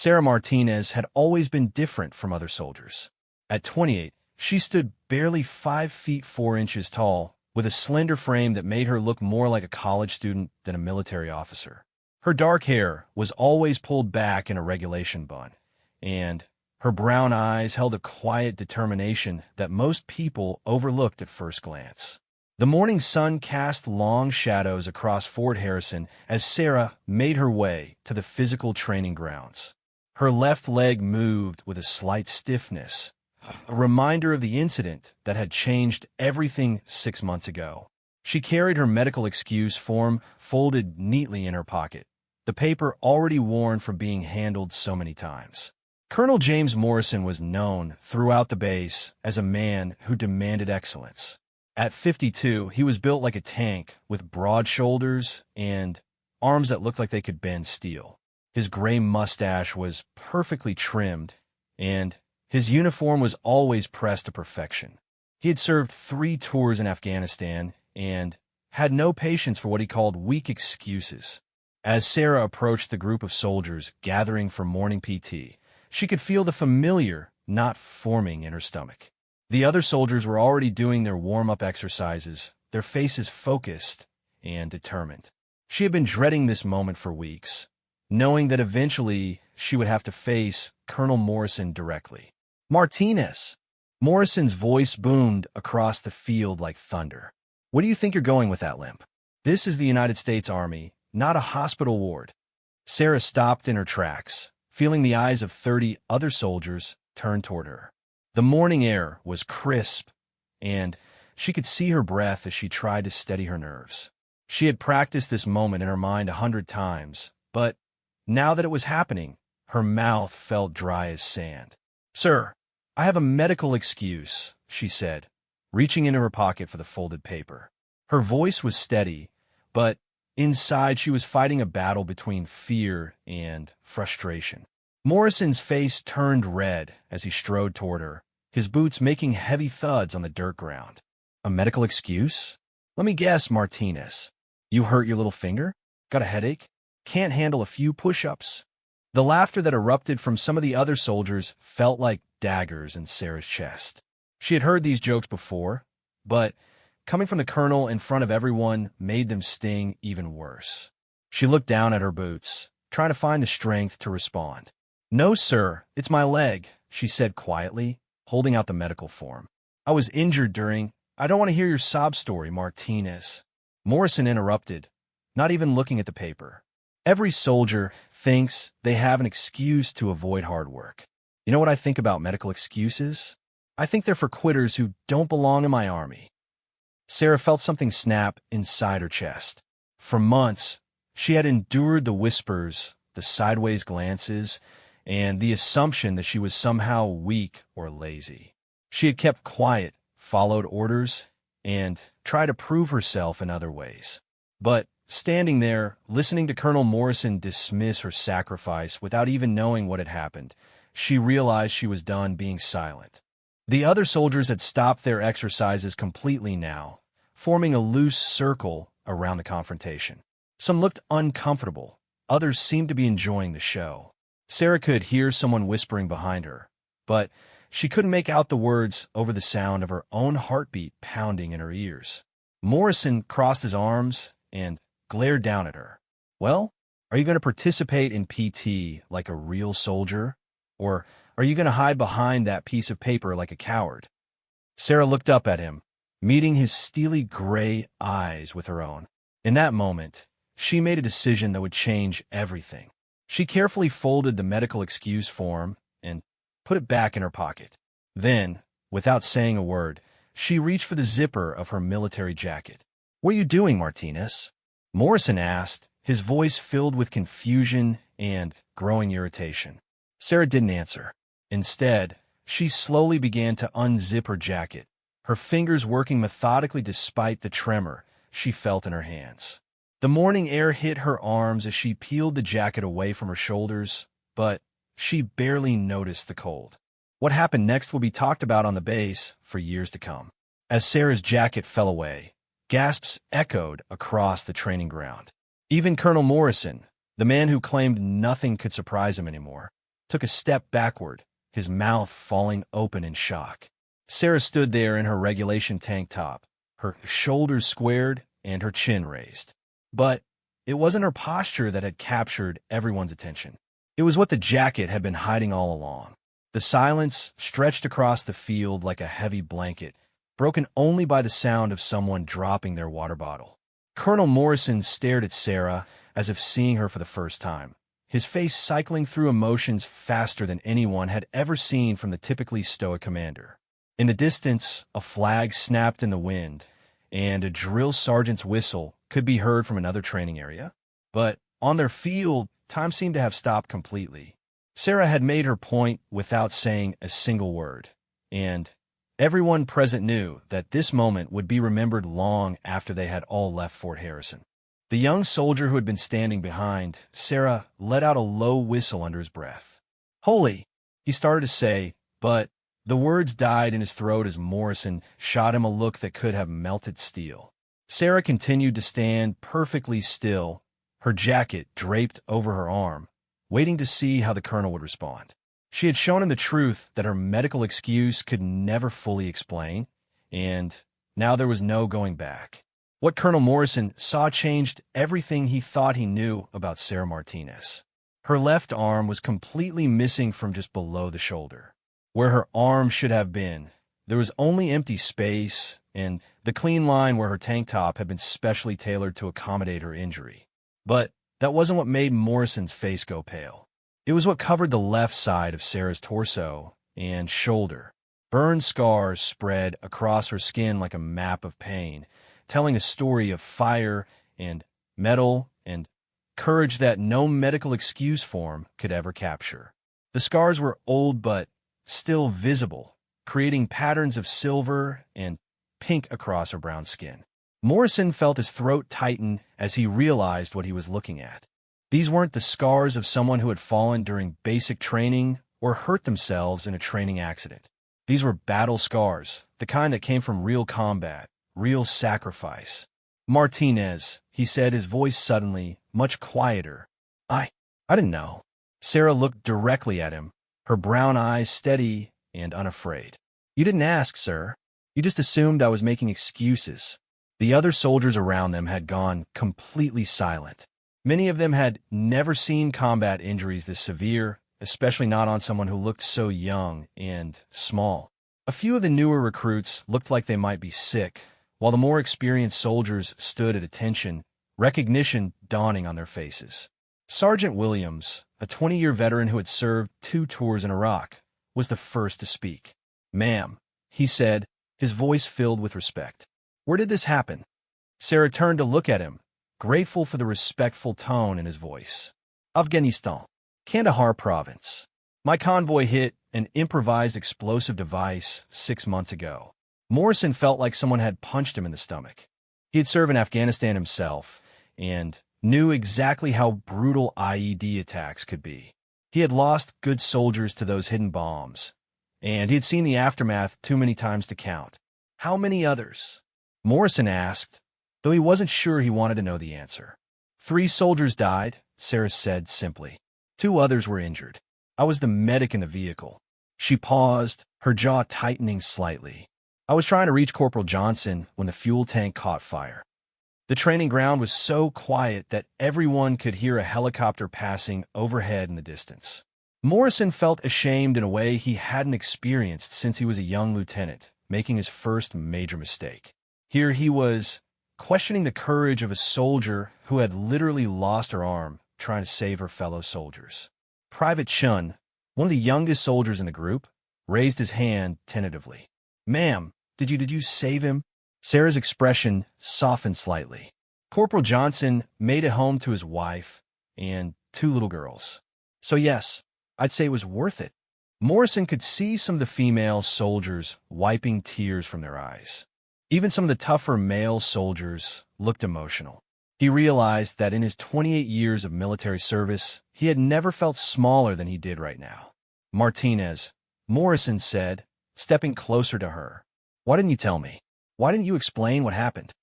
Sarah Martinez had always been different from other soldiers. At 28, she stood barely 5 feet 4 inches tall, with a slender frame that made her look more like a college student than a military officer. Her dark hair was always pulled back in a regulation bun, and her brown eyes held a quiet determination that most people overlooked at first glance. The morning sun cast long shadows across Fort Harrison as Sarah made her way to the physical training grounds. Her left leg moved with a slight stiffness, a reminder of the incident that had changed everything 6 months ago. She carried her medical excuse form folded neatly in her pocket, the paper already worn from being handled so many times. Colonel James Morrison was known throughout the base as a man who demanded excellence. At 52, he was built like a tank, with broad shoulders and arms that looked like they could bend steel. His gray mustache was perfectly trimmed, and his uniform was always pressed to perfection. He had served 3 tours in Afghanistan and had no patience for what he called weak excuses. As Sarah approached the group of soldiers gathering for morning PT, she could feel the familiar knot forming in her stomach. The other soldiers were already doing their warm-up exercises, their faces focused and determined. She had been dreading this moment for weeks, knowing that eventually she would have to face Colonel Morrison directly. "Martinez!" Morrison's voice boomed across the field like thunder. "What do you think you're going with that limp? This is the United States Army, not a hospital ward." Sarah stopped in her tracks, feeling the eyes of 30 other soldiers turn toward her. The morning air was crisp, and she could see her breath as she tried to steady her nerves. She had practiced this moment in her mind 100 times, but now that it was happening, her mouth felt dry as sand. "Sir, I have a medical excuse," she said, reaching into her pocket for the folded paper. Her voice was steady, but inside she was fighting a battle between fear and frustration. Morrison's face turned red as he strode toward her, his boots making heavy thuds on the dirt ground. "A medical excuse? Let me guess, Martinez. You hurt your little finger? Got a headache? Can't handle a few push-ups?" The laughter that erupted from some of the other soldiers felt like daggers in Sarah's chest. She had heard these jokes before, but coming from the colonel in front of everyone made them sting even worse. She looked down at her boots, trying to find the strength to respond. "No, sir, it's my leg," she said quietly, holding out the medical form. "I was injured during—" "I don't want to hear your sob story, Martinez." Morrison interrupted, not even looking at the paper. "Every soldier thinks they have an excuse to avoid hard work. You know what I think about medical excuses? I think they're for quitters who don't belong in my army." Sarah felt something snap inside her chest. For months, she had endured the whispers, the sideways glances, and the assumption that she was somehow weak or lazy. She had kept quiet, followed orders, and tried to prove herself in other ways. But standing there, listening to Colonel Morrison dismiss her sacrifice without even knowing what had happened, she realized she was done being silent. The other soldiers had stopped their exercises completely now, forming a loose circle around the confrontation. Some looked uncomfortable, others seemed to be enjoying the show. Sarah could hear someone whispering behind her, but she couldn't make out the words over the sound of her own heartbeat pounding in her ears. Morrison crossed his arms and glared down at her. "Well, are you going to participate in PT like a real soldier, or are you going to hide behind that piece of paper like a coward?" Sarah looked up at him, meeting his steely gray eyes with her own. In that moment, she made a decision that would change everything. She carefully folded the medical excuse form and put it back in her pocket. Then, without saying a word, she reached for the zipper of her military jacket. "What are you doing, Martinez?" Morrison asked, his voice filled with confusion and growing irritation. Sarah didn't answer. Instead, she slowly began to unzip her jacket, her fingers working methodically despite the tremor she felt in her hands. The morning air hit her arms as she peeled the jacket away from her shoulders, but she barely noticed the cold. What happened next will be talked about on the base for years to come. As Sarah's jacket fell away, gasps echoed across the training ground. Even Colonel Morrison, the man who claimed nothing could surprise him anymore, took a step backward, his mouth falling open in shock. Sarah stood there in her regulation tank top, her shoulders squared and her chin raised. But it wasn't her posture that had captured everyone's attention. It was what the jacket had been hiding all along. The silence stretched across the field like a heavy blanket, broken only by the sound of someone dropping their water bottle. Colonel Morrison stared at Sarah as if seeing her for the first time, his face cycling through emotions faster than anyone had ever seen from the typically stoic commander. In the distance, a flag snapped in the wind, and a drill sergeant's whistle could be heard from another training area. But on their field, time seemed to have stopped completely. Sarah had made her point without saying a single word, and everyone present knew that this moment would be remembered long after they had all left Fort Harrison. The young soldier who had been standing behind Sarah let out a low whistle under his breath. "Holy," he started to say, but the words died in his throat as Morrison shot him a look that could have melted steel. Sarah continued to stand perfectly still, her jacket draped over her arm, waiting to see how the colonel would respond. She had shown him the truth that her medical excuse could never fully explain, and now there was no going back. What Colonel Morrison saw changed everything he thought he knew about Sarah Martinez. Her left arm was completely missing from just below the shoulder. Where her arm should have been, there was only empty space, and the clean line where her tank top had been specially tailored to accommodate her injury. But that wasn't what made Morrison's face go pale. It was what covered the left side of Sarah's torso and shoulder. Burn scars spread across her skin like a map of pain, telling a story of fire and metal and courage that no medical excuse form could ever capture. The scars were old but still visible, creating patterns of silver and pink across her brown skin. Morrison felt his throat tighten as he realized what he was looking at. These weren't the scars of someone who had fallen during basic training or hurt themselves in a training accident. These were battle scars, the kind that came from real combat, real sacrifice. "Martinez," he said, his voice suddenly much quieter. I didn't know." Sarah looked directly at him, her brown eyes steady and unafraid. "You didn't ask, sir. You just assumed I was making excuses." The other soldiers around them had gone completely silent. Many of them had never seen combat injuries this severe, especially not on someone who looked so young and small. A few of the newer recruits looked like they might be sick, while the more experienced soldiers stood at attention, recognition dawning on their faces. Sergeant Williams, a 20-year veteran who had served 2 tours in Iraq, was the first to speak. "Ma'am," he said, his voice filled with respect. "Where did this happen?" Sarah turned to look at him, grateful for the respectful tone in his voice. "Afghanistan, Kandahar province. My convoy hit an improvised explosive device 6 months ago." Morrison felt like someone had punched him in the stomach. He had served in Afghanistan himself and knew exactly how brutal IED attacks could be. He had lost good soldiers to those hidden bombs, and he had seen the aftermath too many times to count. How many others? Morrison asked, though he wasn't sure he wanted to know the answer. 3 soldiers died, Sarah said simply. 2 others were injured. I was the medic in the vehicle. She paused, her jaw tightening slightly. I was trying to reach Corporal Johnson when the fuel tank caught fire. The training ground was so quiet that everyone could hear a helicopter passing overhead in the distance. Morrison felt ashamed in a way he hadn't experienced since he was a young lieutenant, making his first major mistake. Here he was, questioning the courage of a soldier who had literally lost her arm trying to save her fellow soldiers. Private Chun, one of the youngest soldiers in the group, raised his hand tentatively. "Ma'am, did you save him?" Sarah's expression softened slightly. Corporal Johnson made it home to his wife and 2 little girls. So yes, I'd say it was worth it. Morrison could see some of the female soldiers wiping tears from their eyes. Even some of the tougher male soldiers looked emotional. He realized that in his 28 years of military service, he had never felt smaller than he did right now. "Martinez," Morrison said, stepping closer to her. "Why didn't you tell me? Why didn't you explain what happened?"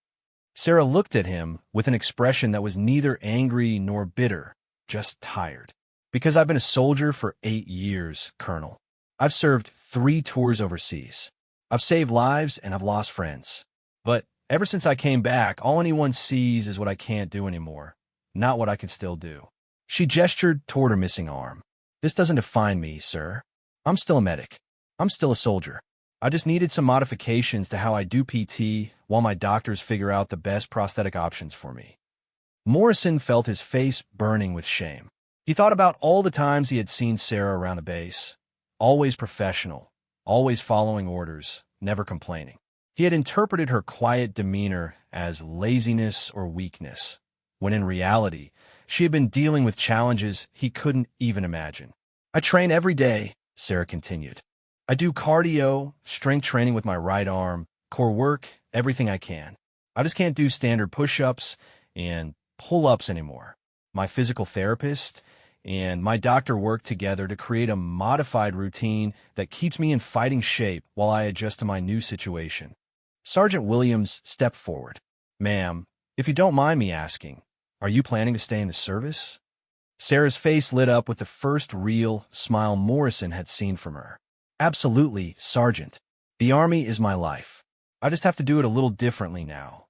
Sarah looked at him with an expression that was neither angry nor bitter, just tired. Because I've been a soldier for 8 years, Colonel. I've served 3 tours overseas. I've saved lives and I've lost friends. But ever since I came back, all anyone sees is what I can't do anymore, not what I can still do. She gestured toward her missing arm. This doesn't define me, sir. I'm still a medic. I'm still a soldier. I just needed some modifications to how I do PT while my doctors figure out the best prosthetic options for me. Morrison felt his face burning with shame. He thought about all the times he had seen Sarah around a base. Always professional, always following orders, never complaining. He had interpreted her quiet demeanor as laziness or weakness, when in reality, she had been dealing with challenges he couldn't even imagine. I train every day, Sarah continued. I do cardio, strength training with my right arm, core work, everything I can. I just can't do standard push-ups and pull-ups anymore. My physical therapist and my doctor work together to create a modified routine that keeps me in fighting shape while I adjust to my new situation. Sergeant Williams stepped forward. Ma'am, if you don't mind me asking, are you planning to stay in the service? Sarah's face lit up with the first real smile Morrison had seen from her. Absolutely, Sergeant. The Army is my life. I just have to do it a little differently now.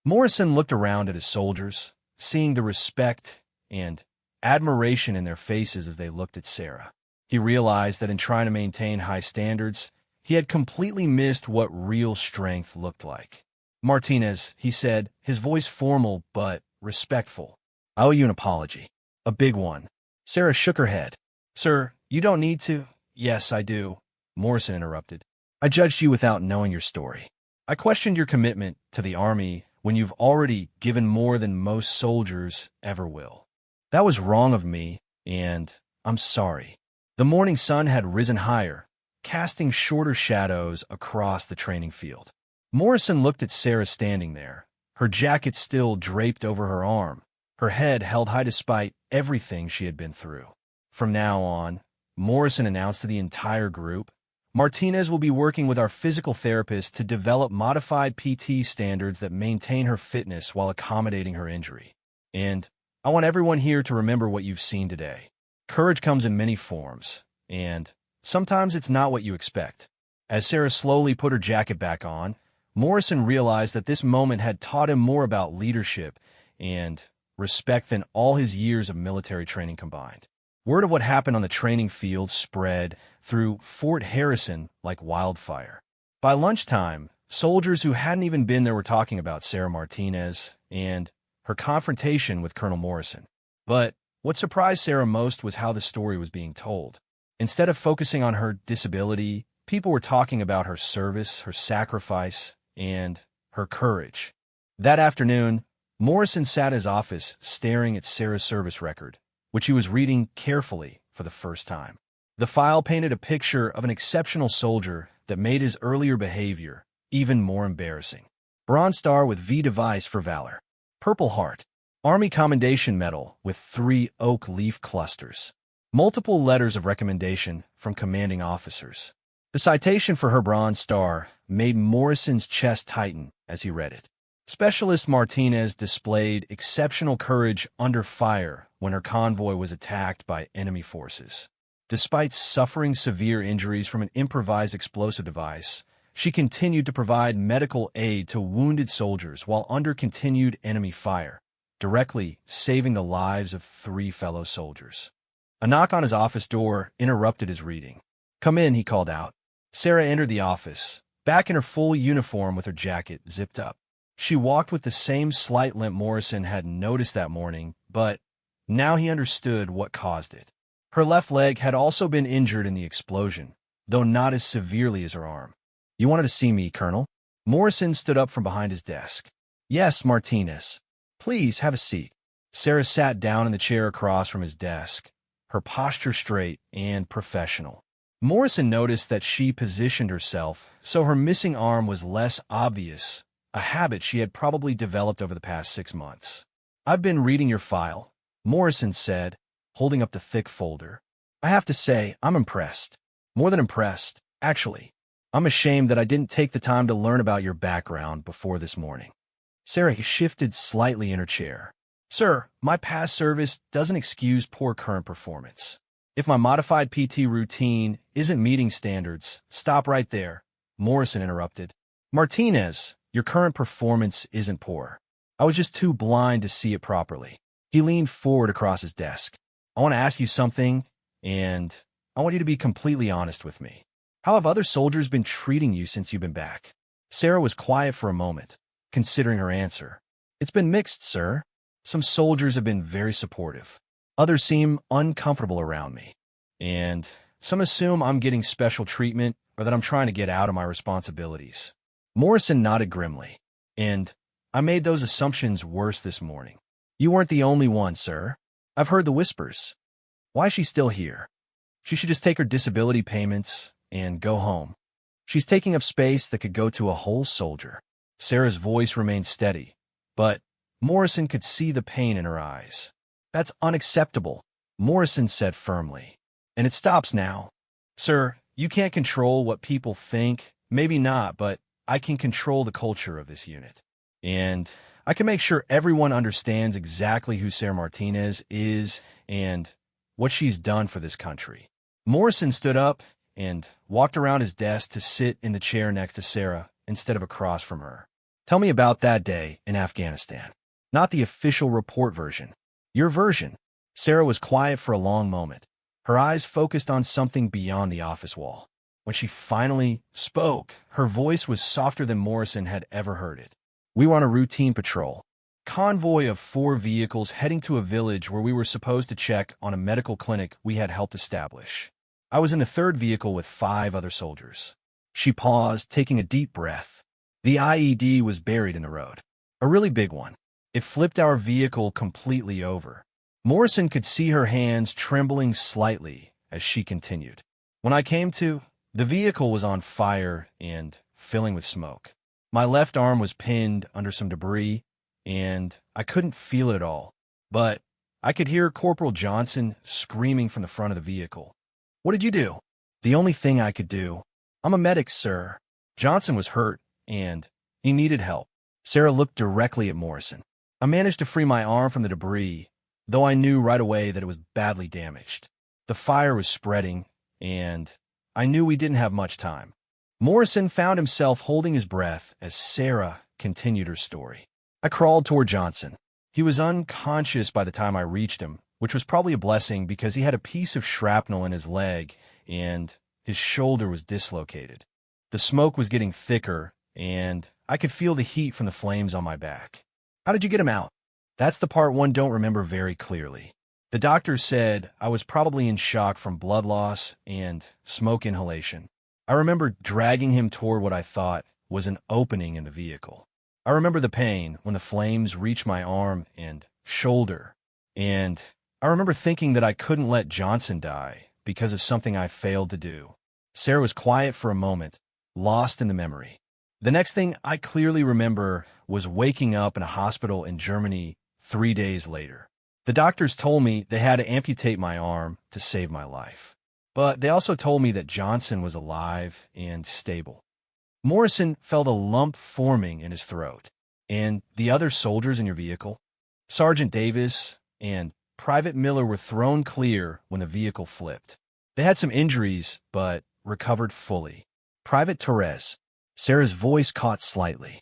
Morrison looked around at his soldiers, seeing the respect and admiration in their faces as they looked at Sarah. He realized that in trying to maintain high standards, he had completely missed what real strength looked like. Martinez, he said, his voice formal but respectful. I owe you an apology. A big one. Sarah shook her head. Sir, you don't need to. Yes, I do, Morrison interrupted. I judged you without knowing your story. I questioned your commitment to the Army when you've already given more than most soldiers ever will. That was wrong of me, and I'm sorry. The morning sun had risen higher, casting shorter shadows across the training field. Morrison looked at Sarah standing there, her jacket still draped over her arm, her head held high despite everything she had been through. From now on, Morrison announced to the entire group, Martinez will be working with our physical therapist to develop modified PT standards that maintain her fitness while accommodating her injury. And I want everyone here to remember what you've seen today. Courage comes in many forms, and sometimes it's not what you expect. As Sarah slowly put her jacket back on, Morrison realized that this moment had taught him more about leadership and respect than all his years of military training combined. Word of what happened on the training field spread through Fort Harrison like wildfire. By lunchtime, soldiers who hadn't even been there were talking about Sarah Martinez and her confrontation with Colonel Morrison. But what surprised Sarah most was how the story was being told. Instead of focusing on her disability, people were talking about her service, her sacrifice, and her courage. That afternoon, Morrison sat in his office staring at Sarah's service record, which he was reading carefully for the first time. The file painted a picture of an exceptional soldier that made his earlier behavior even more embarrassing. Bronze Star with V device for valor. Purple Heart. Army Commendation Medal with 3 oak leaf clusters. Multiple letters of recommendation from commanding officers. The citation for her Bronze Star made Morrison's chest tighten as he read it. Specialist Martinez displayed exceptional courage under fire when her convoy was attacked by enemy forces. Despite suffering severe injuries from an improvised explosive device, she continued to provide medical aid to wounded soldiers while under continued enemy fire, directly saving the lives of 3 fellow soldiers. A knock on his office door interrupted his reading. Come in, he called out. Sarah entered the office, back in her full uniform with her jacket zipped up. She walked with the same slight limp Morrison had noticed that morning, but now he understood what caused it. Her left leg had also been injured in the explosion, though not as severely as her arm. You wanted to see me, Colonel? Morrison stood up from behind his desk. Yes, Martinez. Please have a seat. Sarah sat down in the chair across from his desk, her posture straight and professional. Morrison noticed that she positioned herself so her missing arm was less obvious, a habit she had probably developed over the past 6 months. I've been reading your file, Morrison said, holding up the thick folder. I have to say, I'm impressed. More than impressed, actually. I'm ashamed that I didn't take the time to learn about your background before this morning. Sarah shifted slightly in her chair. Sir, my past service doesn't excuse poor current performance. If my modified PT routine isn't meeting standards, stop right there, Morrison interrupted. Martinez, your current performance isn't poor. I was just too blind to see it properly. He leaned forward across his desk. I want to ask you something, and I want you to be completely honest with me. How have other soldiers been treating you since you've been back? Sarah was quiet for a moment, considering her answer. It's been mixed, sir. Some soldiers have been very supportive. Others seem uncomfortable around me. And some assume I'm getting special treatment or that I'm trying to get out of my responsibilities. Morrison nodded grimly. And I made those assumptions worse this morning. You weren't the only one, sir. I've heard the whispers. Why is she still here? She should just take her disability payments and go home. She's taking up space that could go to a whole soldier. Sarah's voice remained steady, but Morrison could see the pain in her eyes. That's unacceptable, Morrison said firmly. And it stops now. Sir, you can't control what people think. Maybe not, but I can control the culture of this unit. And I can make sure everyone understands exactly who Sarah Martinez is and what she's done for this country. Morrison stood up and walked around his desk to sit in the chair next to Sarah instead of across from her. Tell me about that day in Afghanistan. Not the official report version. Your version. Sarah was quiet for a long moment, her eyes focused on something beyond the office wall. When she finally spoke, her voice was softer than Morrison had ever heard it. We were on a routine patrol. Convoy of 4 vehicles heading to a village where we were supposed to check on a medical clinic we had helped establish. I was in the 3rd vehicle with 5 other soldiers. She paused, taking a deep breath. The IED was buried in the road. A really big one. It flipped our vehicle completely over. Morrison could see her hands trembling slightly as she continued. When I came to, the vehicle was on fire and filling with smoke. My left arm was pinned under some debris, and I couldn't feel it at all. But I could hear Corporal Johnson screaming from the front of the vehicle. What did you do? The only thing I could do. I'm a medic, sir. Johnson was hurt, and he needed help. Sarah looked directly at Morrison. I managed to free my arm from the debris, though I knew right away that it was badly damaged. The fire was spreading, and I knew we didn't have much time. Morrison found himself holding his breath as Sarah continued her story. I crawled toward Johnson. He was unconscious by the time I reached him, which was probably a blessing because he had a piece of shrapnel in his leg and his shoulder was dislocated. The smoke was getting thicker, and I could feel the heat from the flames on my back. How did you get him out? That's the part one don't remember very clearly. The doctor said I was probably in shock from blood loss and smoke inhalation. I remember dragging him toward what I thought was an opening in the vehicle. I remember the pain when the flames reached my arm and shoulder, and I remember thinking that I couldn't let Johnson die because of something I failed to do. Sarah was quiet for a moment, lost in the memory. The next thing I clearly remember was waking up in a hospital in Germany 3 days later. The doctors told me they had to amputate my arm to save my life. But they also told me that Johnson was alive and stable. Morrison felt a lump forming in his throat. And the other soldiers in your vehicle? Sergeant Davis and Private Miller were thrown clear when the vehicle flipped. They had some injuries, but recovered fully. Private Torres. Sarah's voice caught slightly.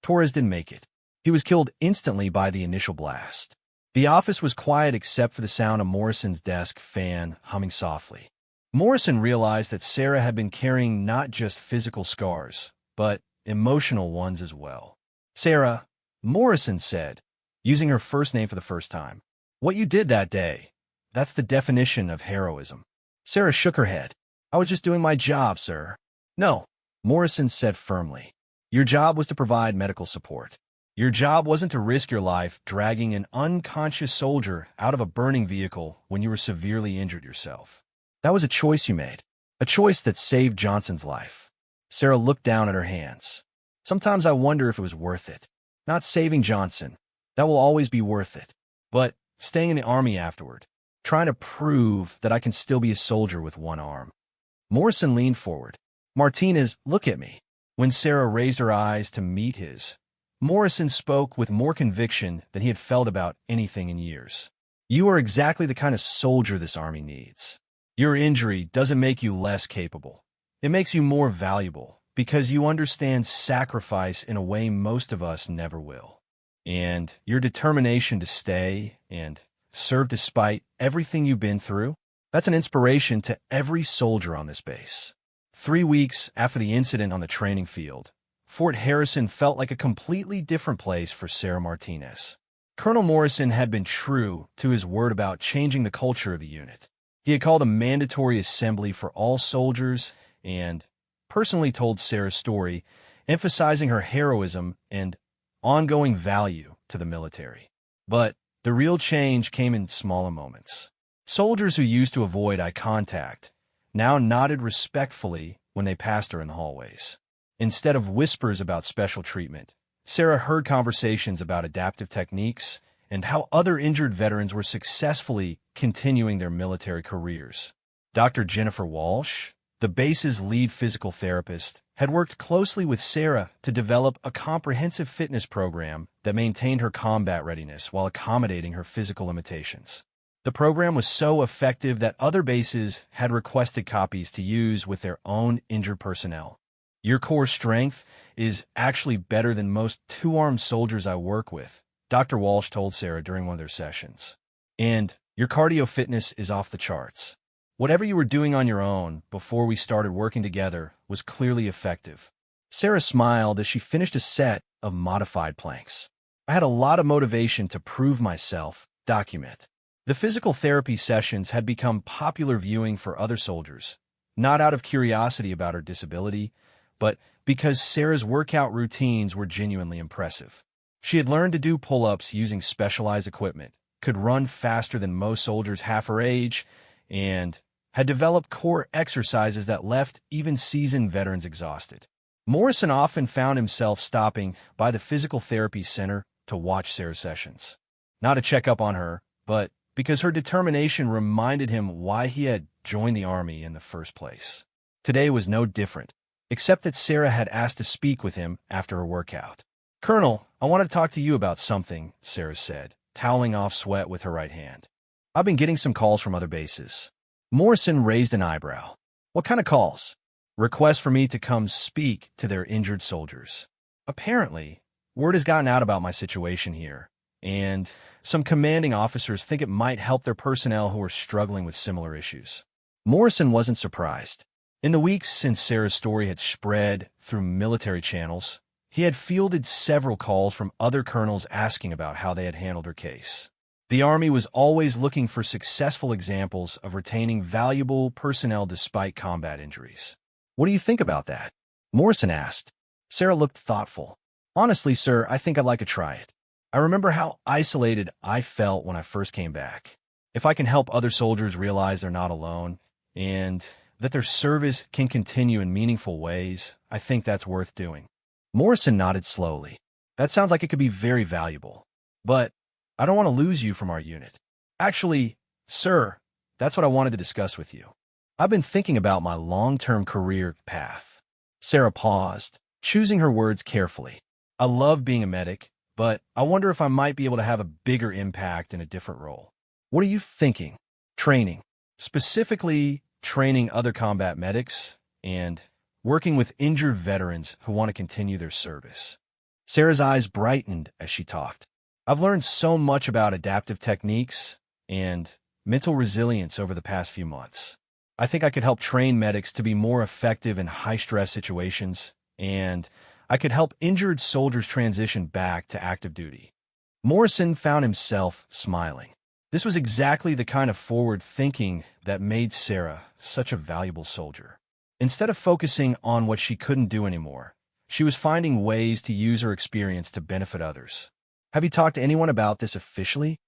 Torres didn't make it. He was killed instantly by the initial blast. The office was quiet except for the sound of Morrison's desk fan humming softly. Morrison realized that Sarah had been carrying not just physical scars, but emotional ones as well. Sarah, Morrison said, using her first name for the first time. What you did that day, that's the definition of heroism. Sarah shook her head. I was just doing my job, sir. No, Morrison said firmly. Your job was to provide medical support. Your job wasn't to risk your life dragging an unconscious soldier out of a burning vehicle when you were severely injured yourself. That was a choice you made, a choice that saved Johnson's life. Sarah looked down at her hands. Sometimes I wonder if it was worth it. Not saving Johnson. That will always be worth it. But staying in the army afterward, trying to prove that I can still be a soldier with one arm. Morrison leaned forward. Martinez, look at me. When Sarah raised her eyes to meet his, Morrison spoke with more conviction than he had felt about anything in years. You are exactly the kind of soldier this army needs. Your injury doesn't make you less capable. It makes you more valuable because you understand sacrifice in a way most of us never will. And your determination to stay and serve despite everything you've been through, that's an inspiration to every soldier on this base. 3 weeks after the incident on the training field, Fort Harrison felt like a completely different place for Sarah Martinez. Colonel Morrison had been true to his word about changing the culture of the unit. He had called a mandatory assembly for all soldiers and personally told Sarah's story, emphasizing her heroism and ongoing value to the military. But the real change came in smaller moments. Soldiers who used to avoid eye contact now nodded respectfully when they passed her in the hallways. Instead of whispers about special treatment, Sarah heard conversations about adaptive techniques and how other injured veterans were successfully continuing their military careers. Dr. Jennifer Walsh, the base's lead physical therapist, had worked closely with Sarah to develop a comprehensive fitness program that maintained her combat readiness while accommodating her physical limitations. The program was so effective that other bases had requested copies to use with their own injured personnel. Your core strength is actually better than most two-armed soldiers I work with, Dr. Walsh told Sarah during one of their sessions. And your cardio fitness is off the charts. Whatever you were doing on your own before we started working together was clearly effective. Sarah smiled as she finished a set of modified planks. I had a lot of motivation to prove myself, document. The physical therapy sessions had become popular viewing for other soldiers, not out of curiosity about her disability, but because Sarah's workout routines were genuinely impressive. She had learned to do pull-ups using specialized equipment, could run faster than most soldiers half her age, and had developed core exercises that left even seasoned veterans exhausted. Morrison often found himself stopping by the physical therapy center to watch Sarah's sessions. Not to check up on her, but because her determination reminded him why he had joined the Army in the first place. Today was no different, except that Sarah had asked to speak with him after her workout. "Colonel, I want to talk to you about something," Sarah said, toweling off sweat with her right hand. "I've been getting some calls from other bases." Morrison raised an eyebrow. "What kind of calls?" "Requests for me to come speak to their injured soldiers. Apparently, word has gotten out about my situation here, and some commanding officers think it might help their personnel who are struggling with similar issues." Morrison wasn't surprised. In the weeks since Sarah's story had spread through military channels, he had fielded several calls from other colonels asking about how they had handled her case. The Army was always looking for successful examples of retaining valuable personnel despite combat injuries. "What do you think about that?" Morrison asked. Sarah looked thoughtful. "Honestly, sir, I think I'd like to try it. I remember how isolated I felt when I first came back. If I can help other soldiers realize they're not alone, and that their service can continue in meaningful ways, I think that's worth doing." Morrison nodded slowly. "That sounds like it could be very valuable. But I don't want to lose you from our unit. Actually, sir, that's what I wanted to discuss with you. I've been thinking about my long-term career path." Sarah paused, choosing her words carefully. "I love being a medic, but I wonder if I might be able to have a bigger impact in a different role." "What are you thinking?" "Training. Specifically, training other combat medics and working with injured veterans who want to continue their service." Sarah's eyes brightened as she talked. "I've learned so much about adaptive techniques and mental resilience over the past few months. I think I could help train medics to be more effective in high-stress situations, and I could help injured soldiers transition back to active duty." Morrison found himself smiling. This was exactly the kind of forward thinking that made Sarah such a valuable soldier. Instead of focusing on what she couldn't do anymore, she was finding ways to use her experience to benefit others. "Have you talked to anyone about this officially?"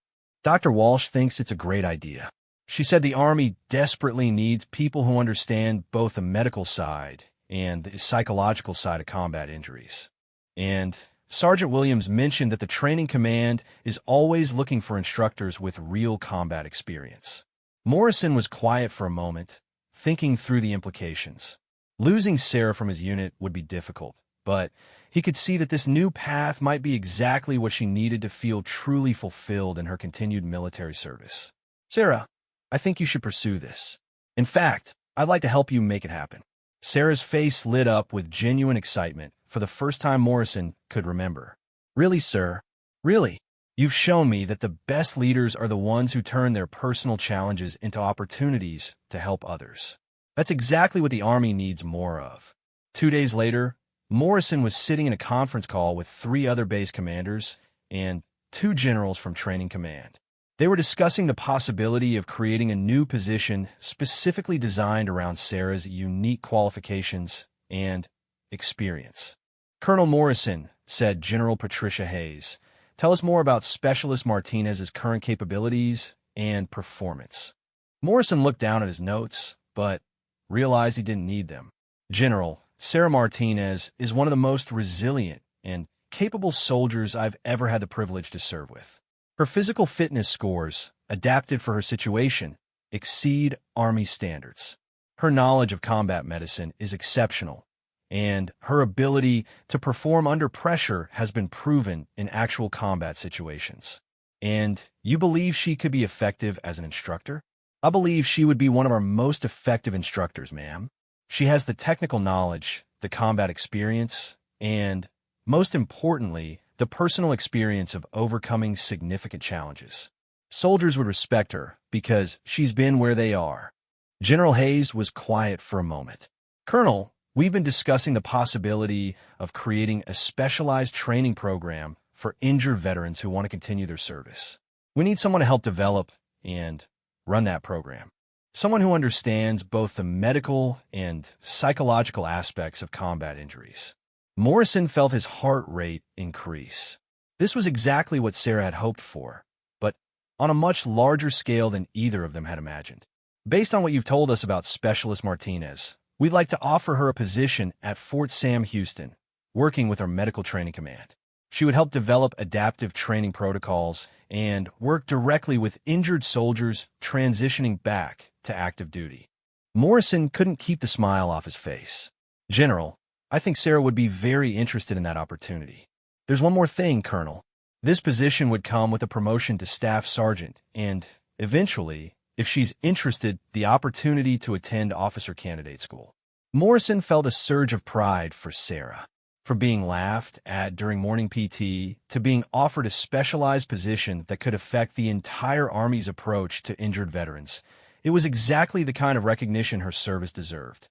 "Dr. Walsh thinks it's a great idea. She said the Army desperately needs people who understand both the medical side and the psychological side of combat injuries. And Sergeant Williams mentioned that the training command is always looking for instructors with real combat experience." Morrison was quiet for a moment, thinking through the implications. Losing Sarah from his unit would be difficult, but he could see that this new path might be exactly what she needed to feel truly fulfilled in her continued military service. Sarah, I think you should pursue this. In fact, I'd like to help you make it happen. Sarah's face lit up with genuine excitement for the first time Morrison could remember. Really, sir? Really? You've shown me that the best leaders are the ones who turn their personal challenges into opportunities to help others. That's exactly what the Army needs more of. 2 days later, Morrison was sitting in a conference call with 3 other base commanders and 2 generals from Training Command. They were discussing the possibility of creating a new position specifically designed around Sarah's unique qualifications and experience. Colonel Morrison, said General Patricia Hayes, tell us more about Specialist Martinez's current capabilities and performance. Morrison looked down at his notes, but realized he didn't need them. General, Sarah Martinez is one of the most resilient and capable soldiers I've ever had the privilege to serve with. Her physical fitness scores, adapted for her situation, exceed Army standards. Her knowledge of combat medicine is exceptional, and her ability to perform under pressure has been proven in actual combat situations. And you believe she could be effective as an instructor? I believe she would be one of our most effective instructors, ma'am. She has the technical knowledge, the combat experience, and, most importantly, the personal experience of overcoming significant challenges. Soldiers would respect her because she's been where they are. General Hayes was quiet for a moment. Colonel, we've been discussing the possibility of creating a specialized training program for injured veterans who want to continue their service. We need someone to help develop and run that program. Someone who understands both the medical and psychological aspects of combat injuries. Morrison felt his heart rate increase. This was exactly what Sarah had hoped for, but on a much larger scale than either of them had imagined. Based on what you've told us about Specialist Martinez, we'd like to offer her a position at Fort Sam Houston, working with our Medical Training Command. She would help develop adaptive training protocols and work directly with injured soldiers transitioning back to active duty. Morrison couldn't keep the smile off his face. General, I think Sarah would be very interested in that opportunity. There's one more thing, Colonel. This position would come with a promotion to Staff Sergeant and, eventually, if she's interested, the opportunity to attend Officer Candidate School. Morrison felt a surge of pride for Sarah. From being laughed at during morning PT to being offered a specialized position that could affect the entire Army's approach to injured veterans, it was exactly the kind of recognition her service deserved.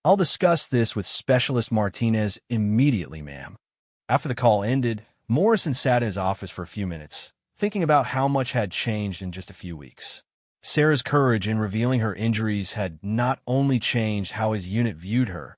I'll discuss this with Specialist Martinez immediately, ma'am. After the call ended, Morrison sat in his office for a few minutes, thinking about how much had changed in just a few weeks. Sarah's courage in revealing her injuries had not only changed how his unit viewed her,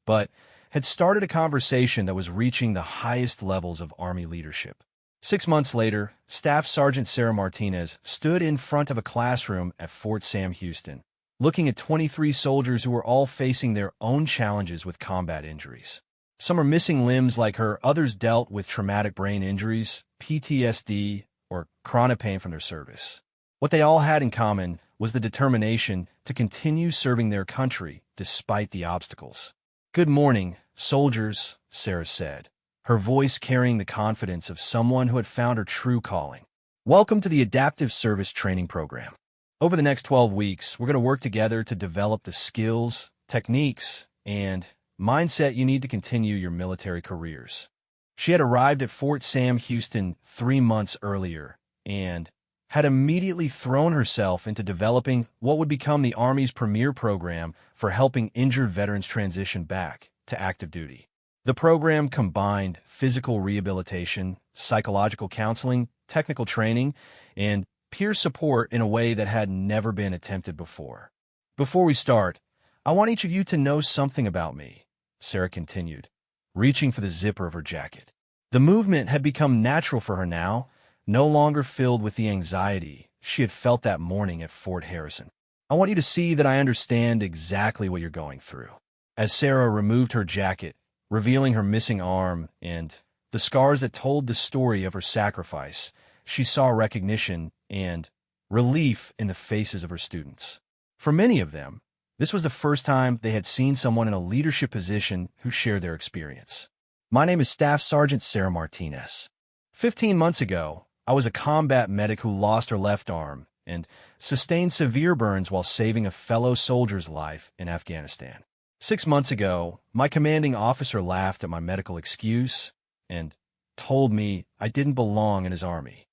but had started a conversation that was reaching the highest levels of Army leadership. 6 months later, Staff Sergeant Sarah Martinez stood in front of a classroom at Fort Sam Houston, looking at 23 soldiers who were all facing their own challenges with combat injuries. Some are missing limbs like her, others dealt with traumatic brain injuries, PTSD, or chronic pain from their service. What they all had in common was the determination to continue serving their country despite the obstacles. Good morning, soldiers, Sarah said, her voice carrying the confidence of someone who had found her true calling. Welcome to the Adaptive Service Training Program. Over the next 12 weeks, we're going to work together to develop the skills, techniques, and mindset you need to continue your military careers. She had arrived at Fort Sam Houston 3 months earlier and had immediately thrown herself into developing what would become the Army's premier program for helping injured veterans transition back to active duty. The program combined physical rehabilitation, psychological counseling, technical training, and peer support in a way that had never been attempted before. Before we start, I want each of you to know something about me, Sarah continued, reaching for the zipper of her jacket. The movement had become natural for her now, no longer filled with the anxiety she had felt that morning at Fort Harrison. I want you to see that I understand exactly what you're going through. As Sarah removed her jacket, revealing her missing arm and the scars that told the story of her sacrifice, she saw recognition and relief in the faces of her students. For many of them, this was the first time they had seen someone in a leadership position who shared their experience. My name is Staff Sergeant Sarah Martinez. 15 months ago, I was a combat medic who lost her left arm and sustained severe burns while saving a fellow soldier's life in Afghanistan. 6 months ago, my commanding officer laughed at my medical excuse and told me I didn't belong in his army.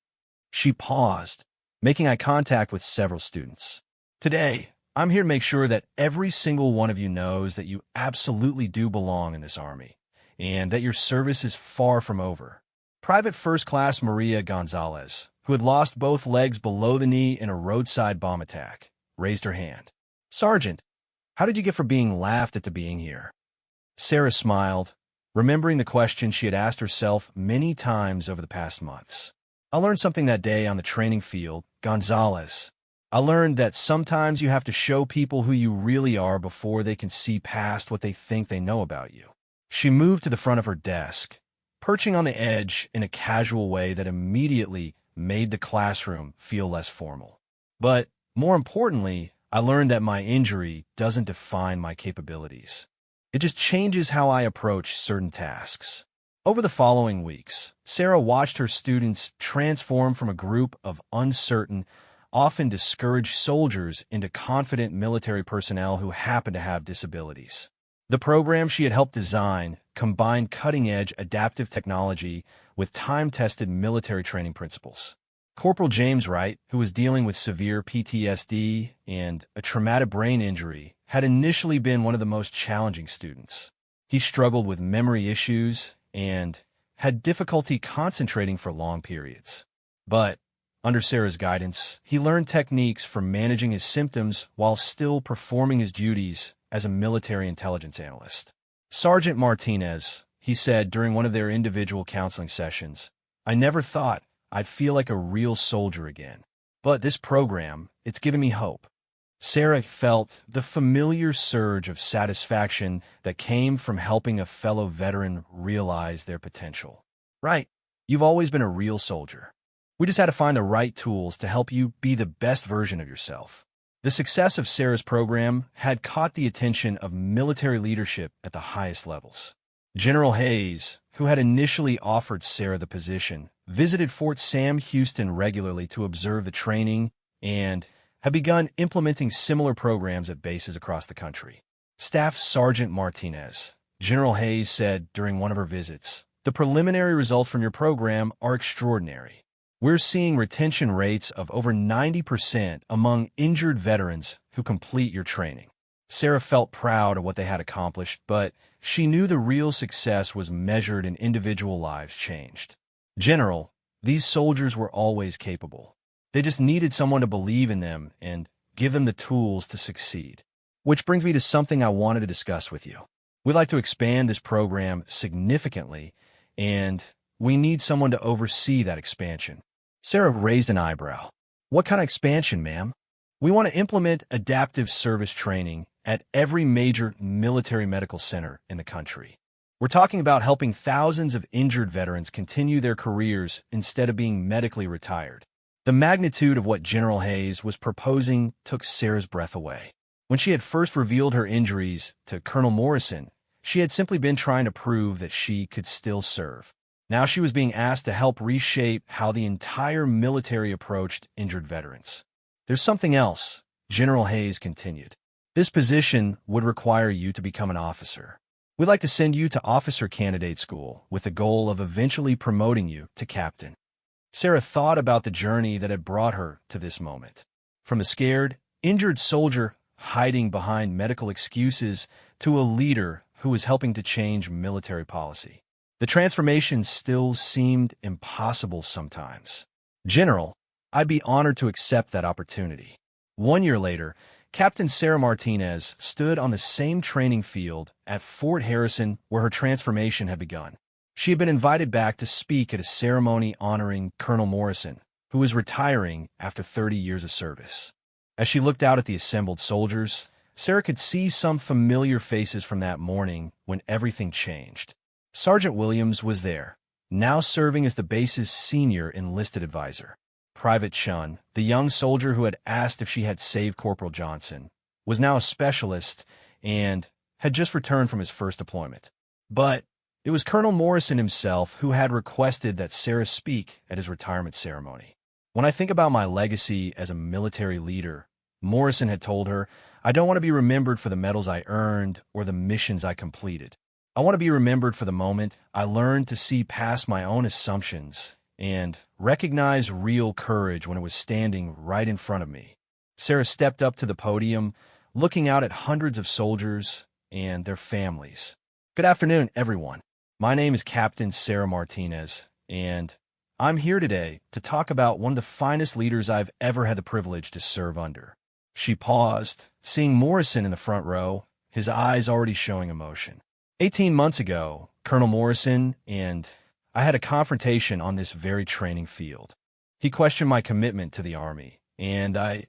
She paused, making eye contact with several students. Today, I'm here to make sure that every single one of you knows that you absolutely do belong in this army, and that your service is far from over. Private First Class Maria Gonzalez, who had lost both legs below the knee in a roadside bomb attack, raised her hand. Sergeant, how did you get for being laughed at to being here? Sarah smiled, remembering the question she had asked herself many times over the past months. I learned something that day on the training field, Gonzalez. I learned that sometimes you have to show people who you really are before they can see past what they think they know about you. She moved to the front of her desk, perching on the edge in a casual way that immediately made the classroom feel less formal. But more importantly, I learned that my injury doesn't define my capabilities. It just changes how I approach certain tasks. Over the following weeks, Sarah watched her students transform from a group of uncertain, often discouraged soldiers into confident military personnel who happened to have disabilities. The program she had helped design combined cutting-edge adaptive technology with time-tested military training principles. Corporal James Wright, who was dealing with severe PTSD and a traumatic brain injury, had initially been one of the most challenging students. He struggled with memory issues and had difficulty concentrating for long periods. But under Sarah's guidance, he learned techniques for managing his symptoms while still performing his duties as a military intelligence analyst. Sergeant Martinez, he said during one of their individual counseling sessions, I never thought I'd feel like a real soldier again. But this program, it's given me hope. Sarah felt the familiar surge of satisfaction that came from helping a fellow veteran realize their potential. Right, you've always been a real soldier. We just had to find the right tools to help you be the best version of yourself. The success of Sarah's program had caught the attention of military leadership at the highest levels. General Hayes, who had initially offered Sarah the position, visited Fort Sam Houston regularly to observe the training and had begun implementing similar programs at bases across the country. Staff Sergeant Martinez, General Hayes said during one of her visits, the preliminary results from your program are extraordinary. We're seeing retention rates of over 90% among injured veterans who complete your training. Sarah felt proud of what they had accomplished, but she knew the real success was measured in individual lives changed. General, these soldiers were always capable. They just needed someone to believe in them and give them the tools to succeed. Which brings me to something I wanted to discuss with you. We'd like to expand this program significantly, and we need someone to oversee that expansion. Sarah raised an eyebrow. What kind of expansion, ma'am? We want to implement adaptive service training at every major military medical center in the country. We're talking about helping thousands of injured veterans continue their careers instead of being medically retired. The magnitude of what General Hayes was proposing took Sarah's breath away. When she had first revealed her injuries to Colonel Morrison, she had simply been trying to prove that she could still serve. Now she was being asked to help reshape how the entire military approached injured veterans. There's something else, General Hayes continued. This position would require you to become an officer. We'd like to send you to officer candidate school with the goal of eventually promoting you to captain. Sarah thought about the journey that had brought her to this moment. From a scared, injured soldier hiding behind medical excuses to a leader who was helping to change military policy. The transformation still seemed impossible sometimes. General, I'd be honored to accept that opportunity. 1 year later, Captain Sarah Martinez stood on the same training field at Fort Harrison where her transformation had begun. She had been invited back to speak at a ceremony honoring Colonel Morrison, who was retiring after 30 years of service. As she looked out at the assembled soldiers, Sarah could see some familiar faces from that morning when everything changed. Sergeant Williams was there, now serving as the base's senior enlisted advisor. Private Chun, the young soldier who had asked if she had saved Corporal Johnson, was now a specialist and had just returned from his first deployment. But It was Colonel Morrison himself who had requested that Sarah speak at his retirement ceremony. When I think about my legacy as a military leader, Morrison had told her, I don't want to be remembered for the medals I earned or the missions I completed. I want to be remembered for the moment I learned to see past my own assumptions and recognize real courage when it was standing right in front of me. Sarah stepped up to the podium, looking out at hundreds of soldiers and their families. Good afternoon, everyone. My name is Captain Sarah Martinez, and I'm here today to talk about one of the finest leaders I've ever had the privilege to serve under. She paused, seeing Morrison in the front row, his eyes already showing emotion. 18 months ago, Colonel Morrison and I had a confrontation on this very training field. He questioned my commitment to the Army, and I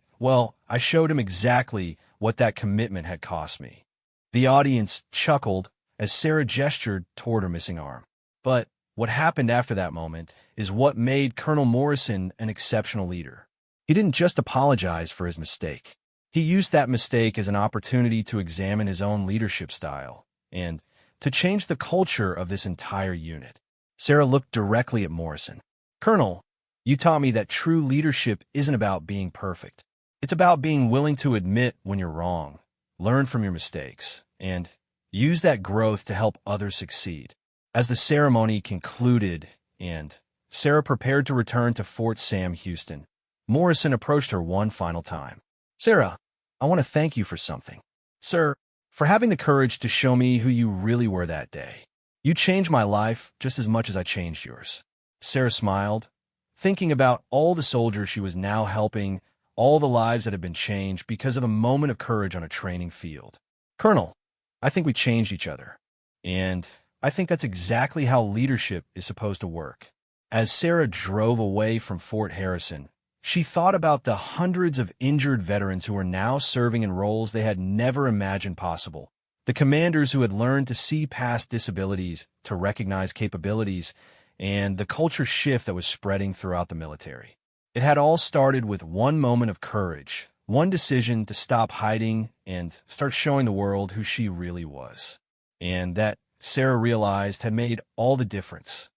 showed him exactly what that commitment had cost me. The audience chuckled as Sarah gestured toward her missing arm. But what happened after that moment is what made Colonel Morrison an exceptional leader. He didn't just apologize for his mistake. He used that mistake as an opportunity to examine his own leadership style and to change the culture of this entire unit. Sarah looked directly at Morrison. Colonel, you taught me that true leadership isn't about being perfect. It's about being willing to admit when you're wrong, learn from your mistakes, and use that growth to help others succeed. As the ceremony concluded and Sarah prepared to return to Fort Sam Houston, Morrison approached her one final time. Sarah, I want to thank you for something. Sir, for having the courage to show me who you really were that day. You changed my life just as much as I changed yours. Sarah smiled, thinking about all the soldiers she was now helping, all the lives that had been changed because of a moment of courage on a training field. Colonel, I think we changed each other. And I think that's exactly how leadership is supposed to work. As Sarah drove away from Fort Harrison, she thought about the hundreds of injured veterans who were now serving in roles they had never imagined possible. The commanders who had learned to see past disabilities, to recognize capabilities, and the culture shift that was spreading throughout the military. It had all started with one moment of courage, one decision to stop hiding and start showing the world who she really was. And that, Sarah realized, had made all the difference.